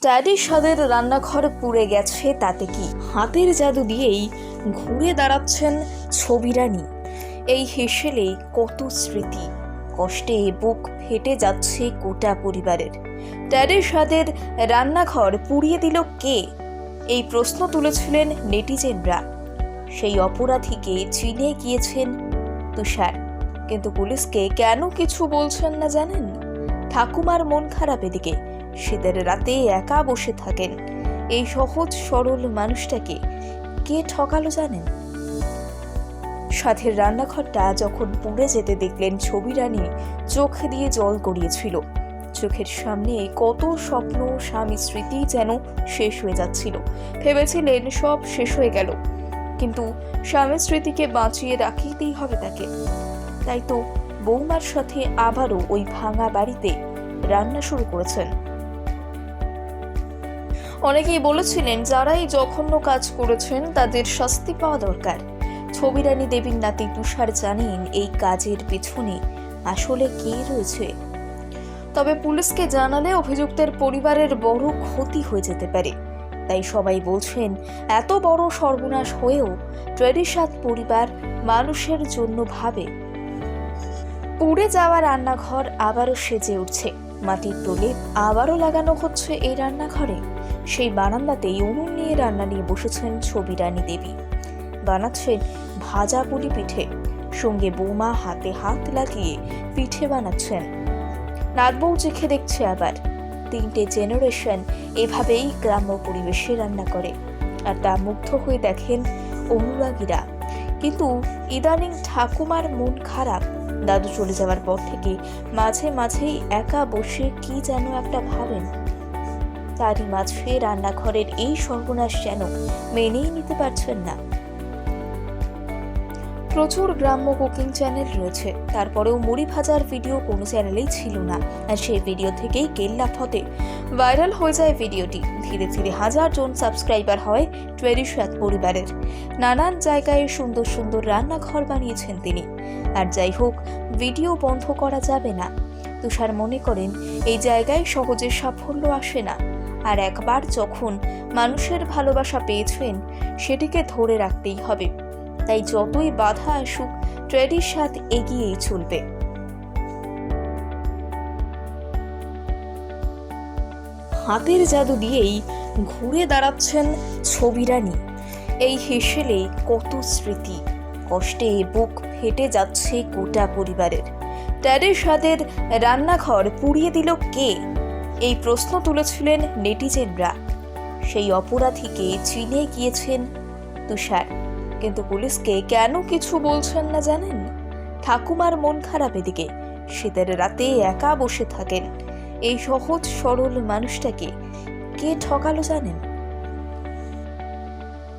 ড্যাডির স্বাদের রান্নাঘর পুড়ে গেছে, তাতে কি? হাতের জাদু দিয়েই ঘুরে দাঁড়াচ্ছেন ছবি রানী। এই হেসেলে কত স্মৃতি, কষ্টে বুক ফেটে যাচ্ছে গোটা পরিবারের। ড্যাডির স্বাদের রান্নাঘর পুড়িয়ে দিল কে? এই প্রশ্ন তুলেছিলেন নেটিজেনরা। সেই অপরাধীকে চিনে গিয়েছেন তুষার, কিন্তু পুলিশকে কেন কিছু বলছেন না জানেন? ঠাকুমার মন খারাপ এদিকে, শীতের রাতে একা বসে থাকেন। এই সহজ সরল মানুষটাকে কে ঠকালো জানেন? সাথের রান্নাঘরটা যখন পুড়ে যেতে দেখলেন, ছবি রানী চোখ দিয়ে জল গড়িয়েছিল। চোখের সামনে কত স্বপ্ন, স্বামী স্মৃতি যেন শেষ হয়ে যাচ্ছিল। ভেবেছিলেন সব শেষ হয়ে গেল, কিন্তু স্বামী স্মৃতিকে বাঁচিয়ে রাখতেই হবে তাকে। তাই তো বৌমার সাথে আবারও ওই ভাঙা বাড়িতে রান্না শুরু করেছেন। অনেকেই বলেছিলেন যারা এই জঘন্য কাজ করেছেন তাদের শাস্তি পাওয়া দরকার। ছবি রানী দেবীর নাতি তুষার জানেন এই কাজের পেছনে আসলে কে রয়েছে। তবে পুলিশকে জানালে অভিযুক্তের পরিবারের বড় ক্ষতি হয়ে যেতে পারে। তাই সবাই বলছেন, এত বড় সর্বনাশ হয়েও ট্রেডিশাদ পরিবার মানুষের জন্য ভাবে। পুড়ে যাওয়া রান্নাঘর আবারও সেজে উঠছে, মাটির প্রলেপ আবারও লাগানো হচ্ছে এই রান্নাঘরে। সেই বারান্দাতেই উনুন নিয়ে রান্না নিয়ে বসেছেন ছবি রানী দেবী। বানাচ্ছেন ভাজা পুলি পিঠে, সঙ্গে বৌমা হাতে হাত লাগিয়ে পিঠে বানাচ্ছেন। নাতবউ চেখে দেখছে আবার। 3টে জেনারেশন এভাবেই গ্রাম্য পরিবেশে রান্না করে, আর তা মুগ্ধ হয়ে দেখেন অনুরাগীরা। কিন্তু ইদানিং ঠাকুমার মন খারাপ। দাদু চলে যাওয়ার পর থেকে মাঝে মাঝেই একা বসে কি যেন একটা ভাবেন। তারই মাঝে রান্নাঘরের এই সর্বনাশ যেন মেনেই নিতে পারছেন না। প্রচুর গ্রাম্য কুকিং চ্যানেল রয়েছে, তারপরেও মুড়ি ভাজার ভিডিও কোনো চ্যানেলেই ছিল না। আর সেই ভিডিও থেকেই কেল্লা ফতে ভাইরাল হয়ে যায় ভিডিওটি। ধীরে ধীরে হাজার জন সাবস্ক্রাইবার হয় ট্রেডিশাদ পরিবারের। নানান জায়গায় সুন্দর সুন্দর রান্নাঘর বানিয়েছেন তিনি। আর যাই হোক, ভিডিও বন্ধ করা যাবে না। তুষার মনে করেন এই জায়গায় সহজে সাফল্য আসে না, আর একবার যখন মানুষের ভালোবাসা পেয়েছেন সেটিকে ধরে রাখতেই হবে। তাই যতই বাধা আসুক, ট্রেডিশাদ এগিয়েই চলবে। হাতের জাদু দিয়েই ঘুরে দাঁড়াচ্ছেন ছবি রানী। এই হেসেলে কত স্মৃতি, কষ্টে বুক ফেটে যাচ্ছে গোটা পরিবারের। ট্রেডিশাদের রান্নাঘর পুড়িয়ে দিল কে? এই প্রশ্ন তুলেছিলেন নেটিজেনরা। সেই অপরাধীকে চিনে গিয়েছেন তুষার, কিন্তু পুলিশকে কেন কিছু বলছেন না জানেন? ঠাকুমার মন খারাপ এদিকে, শীতের রাতে একা বসে থাকেন। এই সহজ সরল মানুষটাকে কে ঠকালো জানেন?